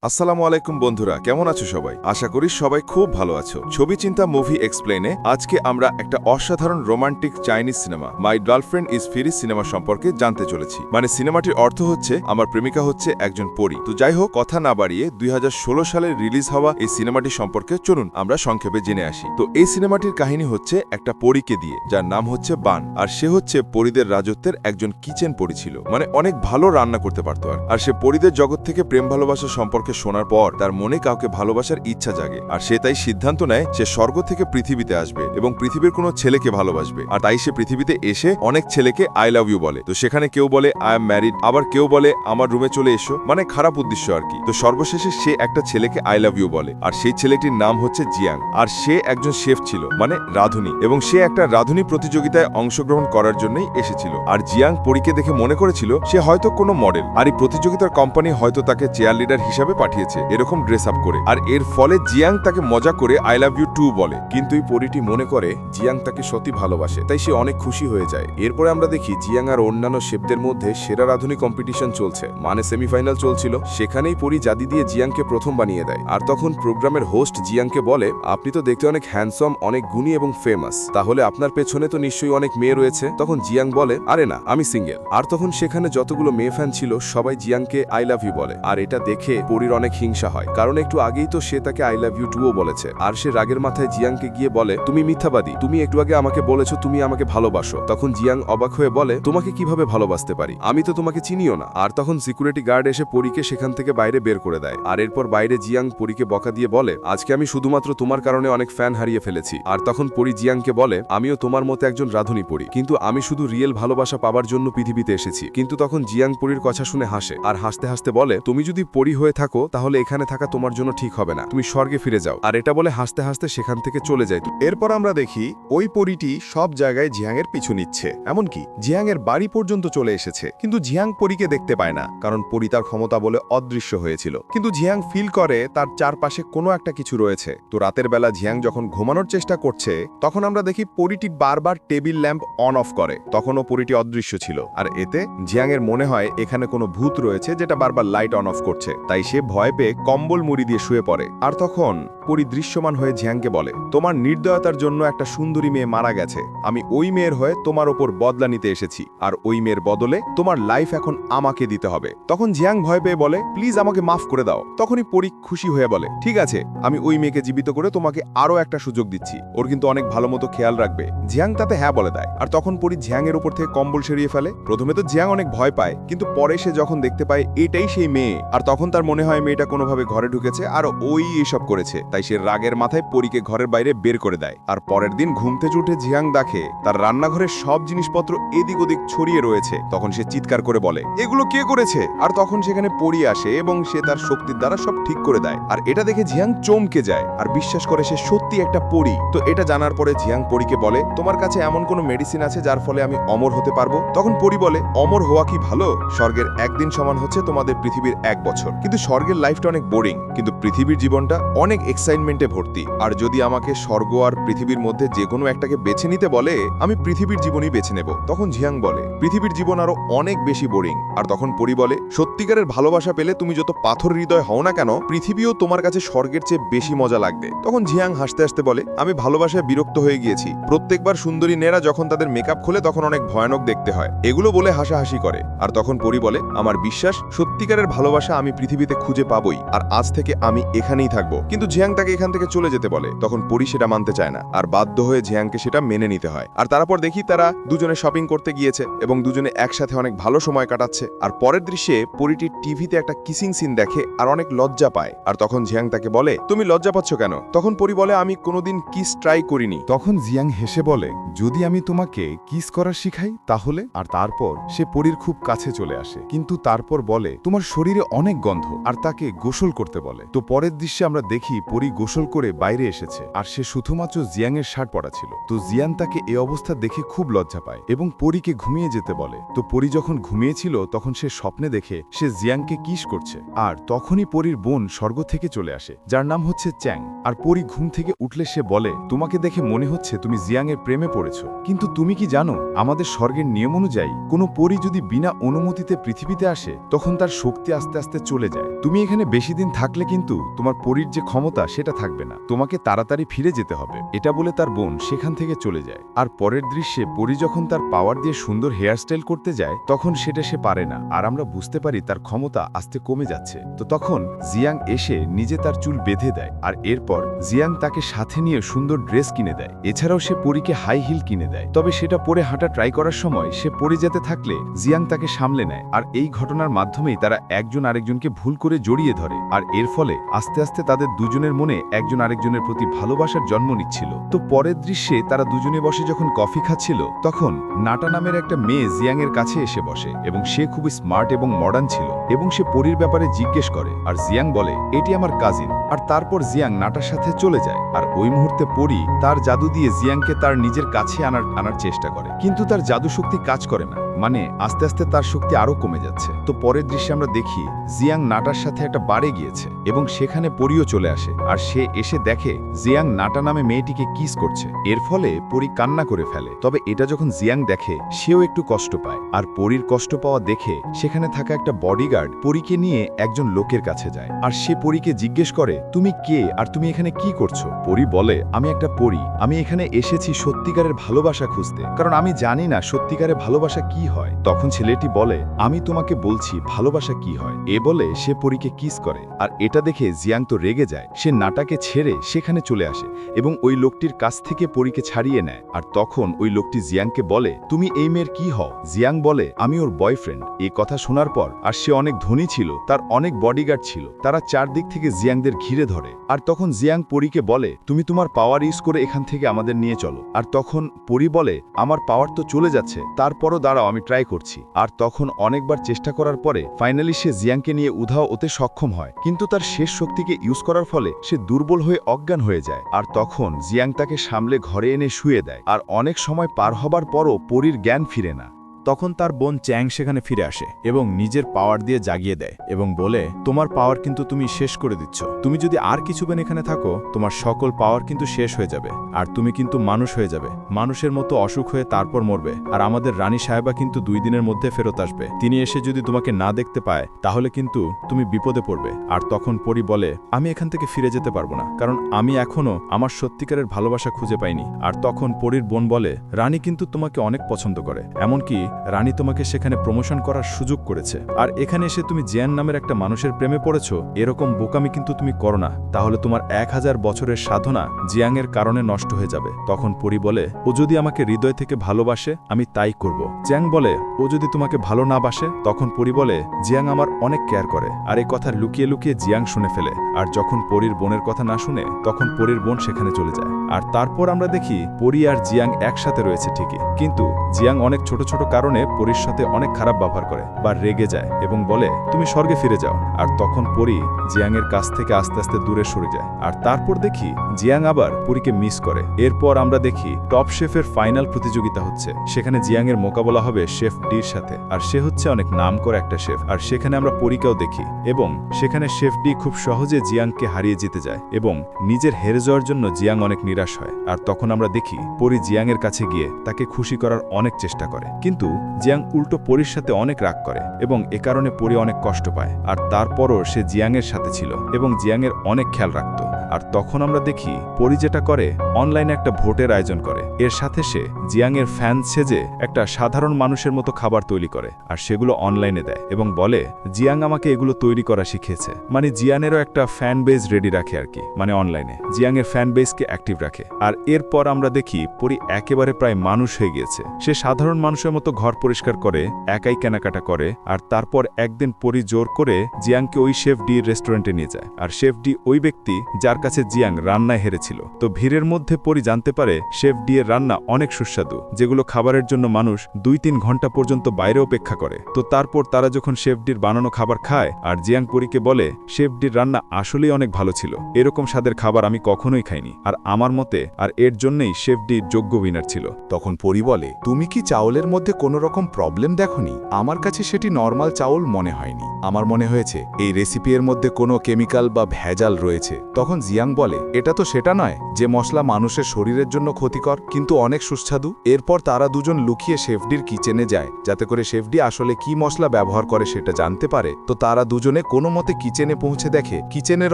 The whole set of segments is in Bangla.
আসসালামু আলাইকুম বন্ধুরা, কেমন আছো সবাই? আশা করি সবাই খুব ভালো আছো। ছবি চিন্তা মুভি এক্সপ্লেনে আজকে আমরা একটা অসাধারণ romantic Chinese cinema my girlfriend is free cinema সম্পর্কে জানতে চলেছি। মানে সিনেমাটির অর্থ হচ্ছে আমার প্রেমিকা হচ্ছে একজন পরী। তো যাই হোক, কথা না বাড়িয়ে 2016 সালে রিলিজ হওয়া এই সিনেমাটি সম্পর্কে চলুন আমরা সংক্ষেপে জেনে আসি। তো এই সিনেমাটির কাহিনী হচ্ছে একটা পরীকে দিয়ে, যার নাম হচ্ছে বান। আর সে হচ্ছে পরীদের রাজত্বের একজন কিচেন পরী ছিল, মানে অনেক ভালো রান্না করতে পারতো। আর সে পরীদের জগৎ থেকে প্রেম ভালোবাসা সম্পর্কে শোনার পর তার মনে কাউকে ভালোবাসার ইচ্ছা জাগে। আর সে তাই সিদ্ধান্ত নেয় সে স্বর্গ থেকে পৃথিবীতে আসবে এবং পৃথিবীর কোনো ছেলেকে ভালোবাসবে। আর তাই সে পৃথিবীতে এসে অনেক ছেলেকে আই লাভ ইউ বলে। তো সেখানে কেউ বলে আই এম ম্যারিড, আবার কেউ বলে আমার রুমে চলে এসো, মানে খারাপ উদ্দেশ্য আর কি। তো সর্বশেষে সে একটা ছেলেকে আই লাভ ইউ বলে, আর সেই ছেলেটির নাম হচ্ছে জিয়াং। আর সে একজন শেফ ছিল, মানে রাঁধুনি, এবং সে একটা রাঁধুনি প্রতিযোগিতায় অংশগ্রহণ করার জন্যই এসেছিল। আর জিয়াং পরীকে দেখে মনে করেছিল সে হয়তো কোনো মডেল, আর এই প্রতিযোগিতার কোম্পানি হয়তো তাকে চেয়ার লিডার হিসাবে পাঠিয়েছে এরকম ড্রেস আপ করে। আর এর ফলে জিয়াং তাকে মজা করে আই লাভ ইউ টু বলে। কিন্তু এই পরীটি মনে করে জিয়াং তাকে সত্যি ভালোবাসে, তাই সে অনেক খুশি হয়ে যায়। এরপরে আমরা দেখি জিয়াং আর অন্যান্য শেফদের মধ্যে সেরা রাঁধুনি কম্পিটিশন চলছে, মানে সেমিফাইনাল চলছিল। সেখানেই পরী জাদি দিয়ে জিয়াংকে প্রথম বানিয়ে দেয়। আর তখন প্রোগ্রামের হোস্ট জিয়াংকে বলে, আপনি তো দেখতে অনেক হ্যান্ডসাম, অনেক গুণী এবং ফেমাস, তাহলে আপনার পেছনে তো নিশ্চয়ই অনেক মেয়ে রয়েছে। তখন জিয়াং বলে, আরে না, আমি সিঙ্গেল। আর তখন সেখানে যতগুলো মেয়ে ফ্যান ছিল সবাই জিয়াংকে আই লাভ ইউ বলে। আর এটা দেখে পরীর অনেক হিংসা হয়, কারণ একটু আগেই তো সে তাকে আই লাভ ইউ টুও বলেছে। আর সে রাগের মাথায় জিয়াংকে গিয়ে বলে, তুমি মিথ্যাবাদী, তুমি একটু আগে আমাকে বলেছো তুমি আমাকে ভালোবাসো। তখন জিয়াং অবাক হয়ে বলে, তোমাকে কিভাবে ভালোবাসতে পারি, আমি তো তোমাকে চিনিও না। আর তখন সিকিউরিটি গার্ড এসে পরীকে সেখান থেকে বাইরে বের করে দেয়। আর এরপর বাইরে জিয়াং পরীকে বকা দিয়ে বলে, আজকে আমি শুধুমাত্র তোমার কারণে অনেক ফ্যান হারিয়ে ফেলেছি। আর তখন পরী জিয়াংকে বলে, আমিও তোমার মতো একজন রাঁধুনি পরী, কিন্তু আমি শুধু রিয়েল ভালোবাসা পাবার জন্য পৃথিবীতে এসেছি। কিন্তু তখন জিয়াং পরীর কথা শুনে হাসে, আর হাসতে হাসতে বলে, তুমি যদি পরী হয়ে থাকো তাহলে এখানে থাকা তোমার জন্য ঠিক হবে না, তুমি স্বর্গে ফিরে যাও। আর এটা বলে হাসতে হাসতে সেখান থেকে চলে যায়। এরপর আমরা দেখি ওই পরীটি সব জায়গায় জিয়াংয়ের পিছু নিচ্ছে, এমনকি জিয়াংয়ের বাড়ি পর্যন্ত চলে এসেছে। কিন্তু জিয়াং পরীকে দেখতে পায় না, কারণ পরী তার ক্ষমতা বলে অদৃশ্য হয়েছিল। কিন্তু জিয়াং ফিল করে তার চারপাশে কোনো একটা কিছু রয়েছে। তো রাতের বেলা জিয়াং যখন ঘুমানোর চেষ্টা করছে, তখন আমরা দেখি পরীটি বারবার টেবিল ল্যাম্প অন অফ করে। তখনও পরীটি অদৃশ্য ছিল। আর এতে জিয়াংয়ের মনে হয় এখানে কোনো ভূত রয়েছে যেটা বারবার লাইট অন অফ করছে। তাই সে ভয় পেয়ে কম্বল মুড়ি দিয়ে শুয়ে পড়ে। আর তখন পরী দৃশ্যমান হয়ে জিয়াংকে বলে, তোমার নির্দয়তার জন্য একটা সুন্দরী মেয়ে মারা গেছে। আমি ওই মেয়ের হয়ে তোমার ওপর বদলা নিতে এসেছি, আর ওই মেয়ের বদলে তোমার লাইফ এখন আমাকে দিতে হবে। তখন জিয়াং ভয় পেয়ে বলে, প্লিজ আমাকে মাফ করে দাও। তখনই পরী খুশি হয়ে বলে, ঠিক আছে, আমি ওই মেয়েকে জীবিত করে তোমাকে আরো একটা সুযোগ দিচ্ছি, ওর কিন্তু অনেক ভালো মতো খেয়াল রাখবে। জিয়াং তাতে হ্যাঁ বলে দেয়। আর তখন পরী জিয়াংয়ের উপর থেকে কম্বল সরিয়ে ফেলে। প্রথমে তো জিয়াং অনেক ভয় পায়, কিন্তু পরে সে যখন দেখতে পায় এটাই সেই মেয়ে, আর তখন তার মনে হয় মেয়েটা কোনোভাবে ঘরে ঢুকেছে আর ওই এসব করেছে। তাই সে রাগের মাথায় পরীকে ঘরের বাইরে বের করে দেয়। আর পরের দিন ঘুম থেকে উঠে জিয়াং দেখে তার রান্নাঘরের সব জিনিসপত্র এদিক ওদিক ছড়িয়ে রয়েছে। তখন সে চিৎকার করে বলে, এগুলো কে করেছে? আর তখন সেখানে পরী আসে এবং সে তার শক্তির দ্বারা সব ঠিক করে দেয়। আর এটা দেখে জিয়াং চমকে যায় আর বিশ্বাস করে সে সত্যি একটা পরী। তো এটা জানার পরে জিয়াং পরীকে বলে, তোমার কাছে এমন কোনো মেডিসিন আছে যার ফলে আমি অমর হতে পারবো? তখন পরী বলে, অমর হওয়া কি ভালো? স্বর্গের একদিন সমান হচ্ছে তোমাদের পৃথিবীর 1 বছর। কিন্তু স্বর্গের লাইফটা অনেক বোরিং, কিন্তু পৃথিবীর জীবনটা অনেক এক্সাইটমেন্টে ভর্তি। আর যদি আমাকে স্বর্গ আর পৃথিবীর মধ্যে যে কোনো একটাকে বেছে নিতে বলে, আমি পৃথিবীর জীবনই বেছে নেব। তখন জিয়াং বলে, পৃথিবীর জীবন আরো অনেক বেশি বোরিং। আর তখন পরী বলে, সত্যিকারের ভালোবাসা পেলে তুমি যত পাথর হৃদয় হও না কেন, পৃথিবীও তোমার কাছে স্বর্গের চেয়ে বেশি মজা লাগবে। তখন জিয়াং হাসতে হাসতে বলে, আমি ভালোবাসায় বিরক্ত হয়ে গিয়েছি। প্রত্যেকবার সুন্দরী মেয়েরা যখন তাদের মেকআপ খোলে তখন অনেক ভয়ানক দেখতে হয়, এগুলো বলে হাসাহাসি করে। আর তখন পরী বলে, আমার বিশ্বাস সত্যিকারের ভালোবাসা আমি পৃথিবীতে খুঁজে পাবই, আর আজ থেকে আমি এখানেই থাকবো। কিন্তু জিয়াং তাকে এখান থেকে চলে যেতে বলে। তখন পরী সেটা মানতে চায় না, আর বাধ্য হয়ে জিয়াংকে সেটা মেনে নিতে হয়। আর তারপর দেখি তারা দুজনে শপিং করতে গিয়েছে এবং দুজনে একসাথে অনেক ভালো সময় কাটাচ্ছে। আর পরের দৃশ্যে পরীটি টিভিতে একটা কিসিং সিন দেখে আর অনেক লজ্জা পায়। আর তখন জিয়াং তাকে বলে, তুমি লজ্জা পাচ্ছ কেন? তখন পরী বলে, আমি কোনোদিন কিস ট্রাই করিনি। তখন জিয়াং হেসে বলে, যদি আমি তোমাকে কিস করা শিখাই তাহলে? আর তারপর সে পরীর খুব কাছে চলে আসে, কিন্তু তারপর বলে, তোমার শরীরে অনেক গন্ধ, আর তাকে গোসল করতে বলে। তো পরের দৃশ্যে আমরা দেখি পরী গোসল করে বাইরে এসেছে, আর সে শুধুমাত্র জিয়াংয়ের শার্ট পরা ছিল। তো জিয়াং তাকে এ অবস্থা দেখে খুব লজ্জা পায় এবং পরীকে ঘুমিয়ে যেতে বলে। তো পরী যখন ঘুমিয়েছিল তখন সে স্বপ্নে দেখে সে জিয়াংকে কিস করছে। আর তখনই পরীর বোন স্বর্গ থেকে চলে আসে, যার নাম হচ্ছে চ্যাং। আর পরী ঘুম থেকে উঠলে সে বলে, তোমাকে দেখে মনে হচ্ছে তুমি জিয়াংয়ের প্রেমে পড়েছো, কিন্তু তুমি কি জানো আমাদের স্বর্গের নিয়ম অনুযায়ী কোনো পরী যদি বিনা অনুমতিতে পৃথিবীতে আসে তখন তার শক্তি আস্তে আস্তে চলে যায়। তুমি তুমি এখানে বেশি দিন থাকলে কিন্তু তোমার পরীর যে ক্ষমতা সেটা থাকবে না, তোমাকে তাড়াতাড়ি ফিরে যেতে হবে। এটা বলে তার বোন সেখান থেকে চলে যায়। আর পরের দৃশ্যে পরী যখন তার পাওয়ার দিয়ে সুন্দর হেয়ারস্টাইল করতে যায় তখন সেটা সে পারে না, আর আমরা বুঝতে পারি তার ক্ষমতা আস্তে কমে যাচ্ছে। তো তখন জিয়াং এসে নিজে তার চুল বেঁধে দেয়, আর এরপর জিয়াং তাকে সাথে নিয়ে সুন্দর ড্রেস কিনে দেয়। এছাড়াও সে পরীকে হাই হিল কিনে দেয়, তবে সেটা পরে হাঁটা ট্রাই করার সময় সে পড়ে যেতে থাকলে জিয়াং তাকে সামলে নেয়। আর এই ঘটনার মাধ্যমেই তারা একজন আরেকজনকে ভুল করে জড়িয়ে ধরে, আর এর ফলে আস্তে আস্তে তাদের দুজনের মনে একজন আরেকজনের প্রতি ভালোবাসার জন্ম নিচ্ছিল। তো পরের দৃশ্যে তারা দুজনে বসে যখন কফি খাচ্ছিল তখন নাটা নামের একটা মেয়ে জিয়াং এর কাছে এসে বসে, এবং সে খুবই স্মার্ট এবং মডার্ন ছিল, এবং সে পরীর ব্যাপারে জিজ্ঞেস করে। আর জিয়াং বলে, এটি আমার কাজিন। আর তারপর জিয়াং নাটার সাথে চলে যায়, আর ওই মুহূর্তে পরী তার জাদু দিয়ে জিয়াংকে তার নিজের কাছে আনার চেষ্টা করে, কিন্তু তার জাদু শক্তি কাজ করে না, মানে আস্তে আস্তে তার শক্তি আরো কমে যাচ্ছে। তো পরের দৃশ্যে আমরা দেখি জিয়াং নাটার সাথে একটা বারে গিয়েছে, এবং সেখানে পরীও চলে আসে, আর সে এসে দেখে জিয়াং নাটা নামে মেয়েটিকে কিস করছে। এর ফলে পরী কান্না করে ফেলে, তবে এটা যখন জিয়াং দেখে সেও একটু কষ্ট পায়। আর পরীর কষ্ট পাওয়া দেখে সেখানে থাকা একটা বডিগার্ড পরীকে নিয়ে একজন লোকের কাছে যায়, আর সে পরীকে জিজ্ঞেস করে, তুমি কে আর তুমি এখানে কি করছো? পরী বলে, আমি একটা পরী, আমি এখানে এসেছি সত্যিকারের ভালোবাসা খুঁজতে, কারণ আমি জানি না সত্যিকারের ভালোবাসা কি হয়। তখন ছেলেটি বলে, আমি তোমাকে বলছি ভালোবাসা কি হয়। এ বলে সে পরীকে কিস করে, আর এটা দেখে জিয়াং তো রেগে যায়। সে নাটাকে ছেড়ে সেখানে চলে আসে এবং ওই লোকটির কাছ থেকে পরীকে ছাড়িয়ে নেয়। আর তখন ওই লোকটি জিয়াংকে বলে, তুমি এই মেয়ের কি হও? জিয়াং বলে, আমি ওর বয়ফ্রেন্ড। এই কথা শোনার পর, আর সে অনেক ধনী ছিল, তার অনেক বডিগার্ড ছিল, তারা চারদিক থেকে জিয়াংদের ঘিরে ধরে। আর তখন জিয়াং পরীকে বলে, তুমি তোমার পাওয়ার ইউজ করে এখান থেকে আমাদের নিয়ে চলো। আর তখন পরী বলে, আমার পাওয়ার তো চলে যাচ্ছে, তারপরও দাঁড়াও, আমি ট্রাই করছি। আর তখন অনেকবার চেষ্টা করার পরে ফাইনালি সে জিয়াংকে নিয়ে উধাও হতে সক্ষম হয়, কিন্তু তার শেষ শক্তিকে ইউজ করার ফলে সে দুর্বল হয়ে অজ্ঞান হয়ে যায়। আর তখন জিয়াং তাকে সামলে ঘরে এনে শুয়ে দেয়, আর অনেক সময় পার হবার পরও পরীর জ্ঞান ফিরে না। তখন তার বোন চ্যাং সেখানে ফিরে আসে এবং নিজের পাওয়ার দিয়ে জাগিয়ে দেয় এবং বলে, তোমার পাওয়ার কিন্তু তুমি শেষ করে দিচ্ছ। তুমি যদি আর কিছুদিন এখানে থাকো তোমার সকল পাওয়ার কিন্তু শেষ হয়ে যাবে, আর তুমি কিন্তু মানুষ হয়ে যাবে, মানুষের মতো অসুখ হয়ে তারপর মরবে। আর আমাদের রানী সাহেবা কিন্তু 2 দিনের মধ্যে ফেরত আসবে, তিনি এসে যদি তোমাকে না দেখতে পায় তাহলে কিন্তু তুমি বিপদে পড়বে। আর তখন পরী বলে, আমি এখান থেকে ফিরে যেতে পারবো না, কারণ আমি এখনো আমার সত্যিকারের ভালোবাসা খুঁজে পাইনি। আর তখন পরীর বোন বলে, রানী কিন্তু তোমাকে অনেক পছন্দ করে, এমনকি রানী তোমাকে সেখানে প্রমোশন করার সুযোগ করেছে, আর এখানে এসে তুমি জিয়ান নামের একটা মানুষের প্রেমে পড়েছো, এরকম বোকামি কিন্তু তুমি করো না, তাহলে তোমার 1000 বছরের সাধনা জিয়াংয়ের কারণে নষ্ট হয়ে যাবে। তখন পরী বলে, ও যদি আমাকে হৃদয় থেকে ভালোবাসে আমি তাই করব। চ্যাং বলে, ও যদি তোমাকে ভালো না বাসে? তখন পরী বলে, জিয়াং আমার অনেক কেয়ার করে। আর এই কথা লুকিয়ে লুকিয়ে জিয়াং শুনে ফেলে, আর যখন পরীর বোনের কথা না শুনে তখন পরীর বোন সেখানে চলে যায়। আর তারপর আমরা দেখি পরী আর জিয়াং একসাথে রয়েছে ঠিকই, কিন্তু জিয়াং অনেক ছোট ছোট কারণে পরীর সাথে অনেক খারাপ ব্যবহার করে বা রেগে যায় এবং বলে, তুমি স্বর্গে ফিরে যাও। আর তখন পরী জিয়াংয়ের কাছ থেকে আস্তে আস্তে দূরে সরে যায়। আর তারপর দেখি জিয়াং আবার পরীকে মিস করে। এরপর আমরা দেখি টপ শেফের ফাইনাল প্রতিযোগিতা হচ্ছে, সেখানে জিয়াংয়ের মোকাবেলা হবে শেফ ডির সাথে, আর সে হচ্ছে অনেক নামকরা একটা শেফ। আর সেখানে আমরা পরীকেও দেখি, এবং সেখানে শেফ ডি খুব সহজে জিয়াংকে হারিয়ে জিতে যায়, এবং নিজের হেরে যাওয়ার জন্য জিয়াং অনেক নিরাশ হয়। আর তখন আমরা দেখি পরী জিয়াংয়ের কাছে গিয়ে তাকে খুশি করার অনেক চেষ্টা করে, কিন্তু জিয়াং উল্টো পরীর সাথে অনেক রাগ করে, এবং এ কারণে পরী অনেক কষ্ট পায়। আর তারপরও সে জিয়াংয়ের সাথে ছিল এবং জিয়াংয়ের অনেক খেয়াল রাখত। আর তখন আমরা দেখি পরী যেটা করে, অনলাইনে একটা ভোটের আয়োজন করে, এর সাথে সে জিয়াংয়ের ফ্যান সেজে একটা সাধারণ মানুষের মতো খাবার তৈরি করে, আর সেগুলো অনলাইনে দেয় এবং বলে, জিয়াং আমাকে এগুলো তৈরি করা শিখিয়েছে। মানে জিয়ানেরও একটা ফ্যান বেজ রেডি রাখে আর কি, মানে অনলাইনে জিয়াংয়ের ফ্যান বেজকে অ্যাক্টিভ রাখে। আর এরপর আমরা দেখি পরী একেবারে প্রায় মানুষ হয়ে গিয়েছে, সে সাধারণ মানুষের মতো ঘর পরিষ্কার করে, একাই কেনাকাটা করে। আর তারপর একদিন পরী জোর করে জিয়াংকে ওই শেফ ডি রেস্টুরেন্টে নিয়ে যায়, আর শেফ ডি ওই ব্যক্তি যার কাছে জিয়াং রান্নায় হেরেছিল। তো ভিড়ের মধ্যে পরী জানতে পারে শেফ ডি এর রান্না অনেক সুস্বাদু, যেগুলো খাবারের জন্য মানুষ 2-3 ঘন্টা পর্যন্ত বাইরে অপেক্ষা করে। তো তারপর তারা যখন শেফ ডির বানানো খাবার খায়, আর জিয়াং পরীকে বলে, শেফ ডির রান্না আসলেই অনেক ভালো ছিল, এরকম স্বাদের খাবার আমি কখনোই খাইনি, আর আমার মতে আর এর জন্যই শেফ ডি যোগ্য উইনার ছিল। তখন পরী বলে, তুমি কি চাউলের মধ্যে কোনো রকম প্রবলেম দেখোনি? আমার কাছে সেটি নর্মাল চাউল মনে হয়নি, আমার মনে হয়েছে এই রেসিপি এর মধ্যে কোনো কেমিক্যাল বা ভেজাল রয়েছে। তখন জিয়াং বলে, এটা তো সেটা নয় যে মশলা মানুষের শরীরের জন্য ক্ষতিকর কিন্তু অনেক সুস্বাদু। এরপর তারা দুজন লুকিয়ে শেফডির কিচেনে যায় যাতে করে শেফডি আসলে কি মশলা ব্যবহার করে সেটা জানতে পারে। তো তারা দুজনে কোনো মতে কিচেনে পৌঁছে দেখে কিচেনের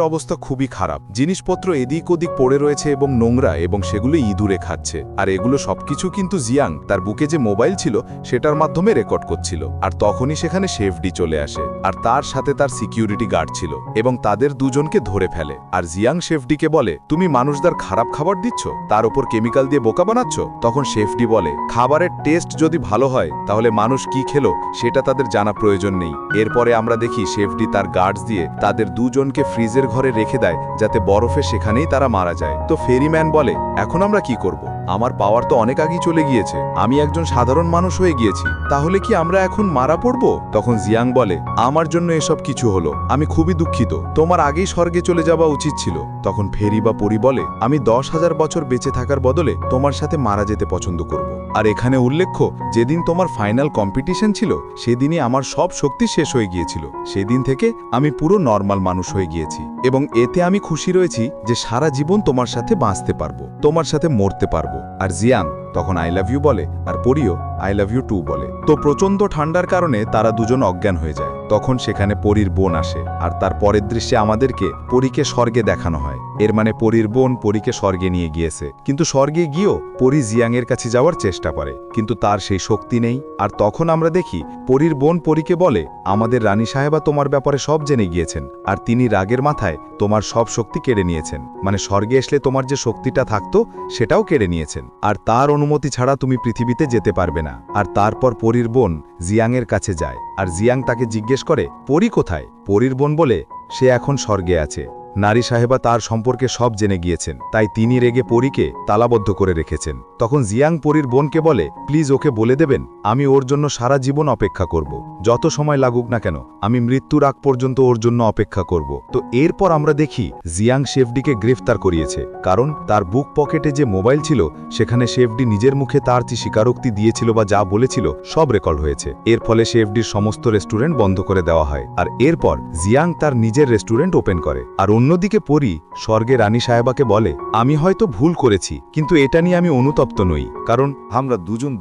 অবস্থা খুবই খারাপ, জিনিসপত্র এদিক ওদিক পড়ে রয়েছে এবং নোংরা, এবং সেগুলো ইঁদুরে খাচ্ছে। আর এগুলো সবকিছু কিন্তু জিয়াং তার বুকে যে মোবাইল ছিল সেটার মাধ্যমে রেকর্ড করছিল। আর তখনই সেখানে শেফডি চলে আসে, আর তার সাথে তার সিকিউরিটি গার্ড ছিল, এবং তাদের দুজনকে ধরে ফেলে। আর জিয়াং শেফডিকে বলে, তুমি মানুষদের খারাপ খাবার দিচ্ছ, তার উপর কেমিক্যাল দিয়ে বোকা বানাচ্ছ। তখন শেফডি বলে, খাবারের টেস্ট যদি ভালো হয় তাহলে মানুষ কি খেলো সেটা তাদের জানা প্রয়োজন নেই। এরপরে আমরা দেখি শেফডি তার গার্ডস দিয়ে তাদের দুজনকে ফ্রিজের ঘরে রেখে দেয় যাতে বরফে সেখানেই তারা মারা যায়। তো ফেরিম্যান বলে, এখন আমরা কি করব? আমার পাওয়ার তো অনেক আগেই চলে গিয়েছে, আমি একজন সাধারণ মানুষ হয়ে গিয়েছি, তাহলে কি আমরা এখন মারা পড়ব? তখন জিয়াং বলে, আমার জন্য এসব কিছু হলো, আমি খুবই দুঃখিত, তোমার আগেই স্বর্গে চলে যাওয়া উচিত ছিল। তখন ফেরি বা পরি বলে, আমি 10,000 বছর বেঁচে থাকার বদলে তোমার সাথে মারা যেতে পছন্দ করব। আর এখানে উল্লেখ্য, যেদিন তোমার ফাইনাল কম্পিটিশন ছিল সেদিনই আমার সব শক্তি শেষ হয়ে গিয়েছিল, সেদিন থেকে আমি পুরো নর্মাল মানুষ হয়ে গিয়েছি, এবং এতে আমি খুশি রয়েছি যে সারা জীবন তোমার সাথে বাঁচতে পারবো, তোমার সাথে মরতে পারবো। আর জিয়াং তখন আই লাভ ইউ বলে, আর পরিও আই লাভ ইউ টু বলে। তো প্রচণ্ড ঠান্ডার কারণে তারা দুজন অজ্ঞান হয়ে যায়। তখন সেখানে পরীর বোন আসে, আর তার পরের দৃশ্যে আমাদেরকে পরীকে স্বর্গে দেখানো হয়। এর মানে পরীর বোন পরীকে স্বর্গে নিয়ে গিয়েছে, কিন্তু স্বর্গে গিয়েও পরী জিয়াংয়ের কাছে যাওয়ার চেষ্টা করে, কিন্তু তার সেই শক্তি নেই। আর তখন আমরা দেখি পরীর বোন পরীকে বলে, আমাদের রানী সাহেবা তোমার ব্যাপারে সব জেনে গিয়েছেন, আর তিনি রাগের মাথায় তোমার সব শক্তি কেড়ে নিয়েছেন, মানে স্বর্গে আসলে তোমার যে শক্তিটা থাকতো সেটাও কেড়ে নিয়েছেন, আর তার অনুমতি ছাড়া তুমি পৃথিবীতে যেতে পারবে না। আর তারপর পরীর বোন জিয়াংয়ের কাছে যায়, আর জিয়াং তাকে জিজ্ঞেস করে, পরী কোথায়? পরীর বোন বলে, সে এখন স্বর্গে আছে, নারী সাহেবা তার সম্পর্কে সব জেনে গিয়েছেন, তাই তিনি রেগে পরীকে তালাবদ্ধ করে রেখেছেন। তখন জিয়াং পরীর বোনকে বলে, প্লিজ ওকে বলে দেবেন আমি ওর জন্য সারা জীবন অপেক্ষা করব, যত সময় লাগুক না কেন, আমি মৃত্যুর আগ পর্যন্ত ওর জন্য অপেক্ষা করব। তো এরপর আমরা দেখি জিয়াং শেফডিকে গ্রেফতার করিয়েছে, কারণ তার বুক পকেটে যে মোবাইল ছিল সেখানে শেফডি নিজের মুখে তার যে স্বীকারোক্তি দিয়েছিল বা যা বলেছিল সব রেকর্ড হয়েছে। এর ফলে শেফডির সমস্ত রেস্টুরেন্ট বন্ধ করে দেওয়া হয়, আর এরপর জিয়াং তার নিজের রেস্টুরেন্ট ওপেন করে। আর অন্যদিকে পরী স্বর্গে রানী সাহেবাকে বলে, আমি হয়তো ভুল করেছি, কিন্তু এটা নিয়ে আমি অনুতপ্ত নই, কারণ আমরা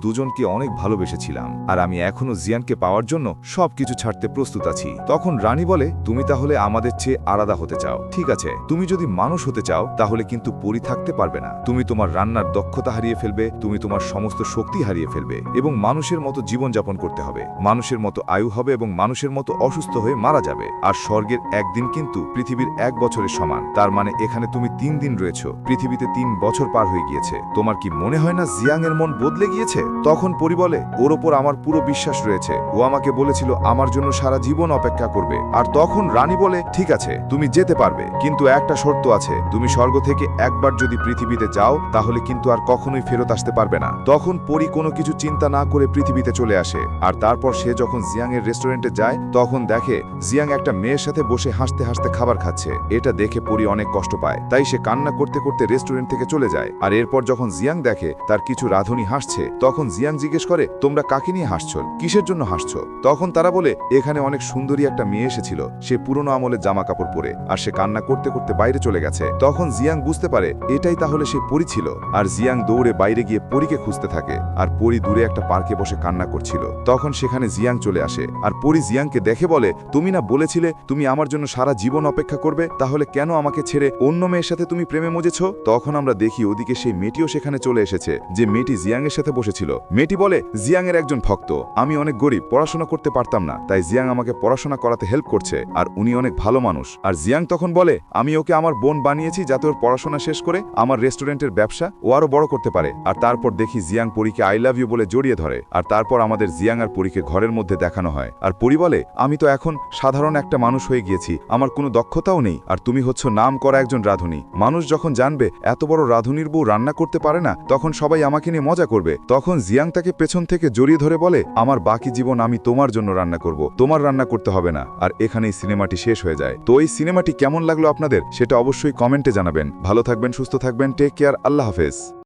দুজনকে অনেক ভালোবেসেছিলাম, আর আমি এখনো জিয়ানকে পাওয়ার জন্য সবকিছু ছাড়তে প্রস্তুত আছি। তখন রানী বলে, তুমি তাহলে আমাদের চেয়ে আলাদা হতে চাও? ঠিক আছে, তুমি যদি মানুষ হতে চাও তাহলে কিন্তু পরী থাকতে পারবে না। তুমি তোমার রান্নার দক্ষতা হারিয়ে ফেলবে, তুমি তোমার সমস্ত শক্তি হারিয়ে ফেলবে, এবং মানুষের মতো জীবনযাপন করতে হবে, মানুষের মতো আয়ু হবে, এবং মানুষের মতো অসুস্থ হয়ে মারা যাবে। আর স্বর্গের একদিন কিন্তু পৃথিবীর 1 বছরের সমান, তার মানে এখানে তুমি 3 দিন রয়েছ, পৃথিবীতে 3 বছর পার হয়ে গিয়েছে। তোমার কি মনে হয় না জিয়াং এর মন বদলে গিয়েছে? তখন পরী বলে, ওর ওপর আমার পুরো বিশ্বাস রয়েছে, ও আমাকে বলেছিল আমার জন্য সারা জীবন অপেক্ষা করবে। আর তখন রানী বলে, ঠিক আছে তুমি যেতে পারবে, কিন্তু একটা শর্ত আছে, তুমি স্বর্গ থেকে একবার যদি পৃথিবীতে যাও তাহলে কিন্তু আর কখনোই ফেরত আসতে পারবে না। তখন পরী কোনো কিছু চিন্তা না করে পৃথিবীতে চলে আসে, আর তারপর সে যখন জিয়াং এর রেস্টুরেন্টে যায় তখন দেখে জিয়াং একটা মেয়ের সাথে বসে হাসতে হাসতে খাবার খাচ্ছে। এটা দেখে পরী অনেক কষ্ট পায়, তাই সে কান্না করতে করতে রেস্টুরেন্ট থেকে চলে যায়। আর এরপর যখন জিয়াং দেখে তার কিছু রাঁধুনি হাসছে, তখন জিয়াং জিজ্ঞেস করে, তোমরা কাকে নিয়ে হাসছো, কিসের জন্য হাসছো? তখন তারা বলে, এখানে অনেক সুন্দরী একটা মেয়ে এসেছিল, সে পুরনো আমলের জামা কাপড় পরে, আর সে কান্না করতে করতে বাইরে চলে গেছে। তখন জিয়াং বুঝতে পারে এটাই তাহলে সে পরী ছিল, আর জিয়াং দৌড়ে বাইরে গিয়ে পরীকে খুঁজতে থাকে, আর পরী দূরে একটা পার্কে বসে কান্না করছিল। তখন সেখানে জিয়াং চলে আসে, আর পরী জিয়াংকে দেখে বলে, তুমি না বলেছিলে তুমি আমার জন্য সারা জীবন অপেক্ষা করবে, তাহলে কেন আমাকে ছেড়ে অন্য মেয়ের সাথে তুমি প্রেমে মজেছ? তখন আমরা দেখি ওদিকে সেই মেয়েটিও সেখানে চলে এসেছে, যে মেয়েটি জিয়াং এর সাথে বসেছিল। মেয়েটি বলে, জিয়াং এর একজন ভক্ত, আমি অনেক গরিব, পড়াশোনা করতে পারতাম না, তাই জিয়াং আমাকে পড়াশোনা করাতে হেল্প করছে, আর উনি অনেক ভালো মানুষ। আর জিয়াং তখন বলে, আমি ওকে আমার বোন বানিয়েছি যাতে ওর পড়াশোনা শেষ করে আমার রেস্টুরেন্টের ব্যবসা ও আরো বড় করতে পারে। আর তারপর দেখি জিয়াং পরীকে আই লাভ ইউ বলে জড়িয়ে ধরে, আর তারপর আমাদের জিয়াং আর পরীকে ঘরের মধ্যে দেখানো হয়। আর পরী বলে, আমি তো এখন সাধারণ একটা মানুষ হয়ে গিয়েছি, আমার কোনো দক্ষতাও নেই, আর তুমি হচ্ছ নাম করা একজন রাঁধুনি। মানুষ যখন জানবে এত বড় রাঁধুনির বউ রান্না করতে পারে না, তখন সবাই আমাকে নিয়ে মজা করবে। তখন জিয়াং তাকে পেছন থেকে জড়িয়ে ধরে বলে, আমার বাকি জীবন আমি তোমার জন্য রান্না করব, তোমার রান্না করতে হবে না। আর এখানেই সিনেমাটি শেষ হয়ে যায়। তো এই সিনেমাটি কেমন লাগলো আপনাদের সেটা অবশ্যই কমেন্টে জানাবেন। ভালো থাকবেন, সুস্থ থাকবেন, টেক কেয়ার, আল্লাহ হাফেজ।